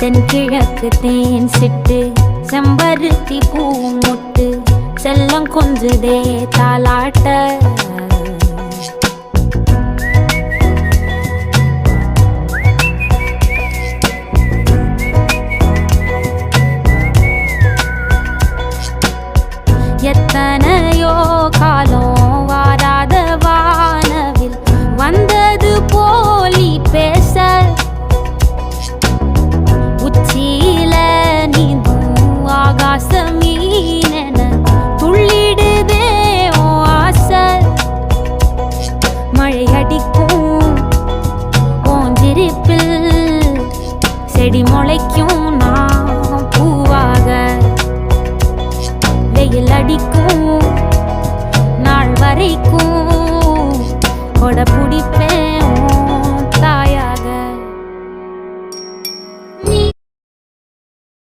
தென்கிழக்கு தேன் சிட்டு செம்பருத்தி பூ முட்டு செல்லம் கொஞ்சுதே தாலாட்ட எத்தனையோ காலம் வாராத வானவில் வந்தது போலி பேச உச்சியில நீந்தும் ஆகாச மீனென துள்ளிடுதே ஓ ஆசை மழை அடிக்கும் ஓஞ்சிருப்பில் செடி முளைக்கும் நான் பூவாக வெயில் அடிக்கும் நாள் வரைக்கும் கொடை பிடிப்பேன்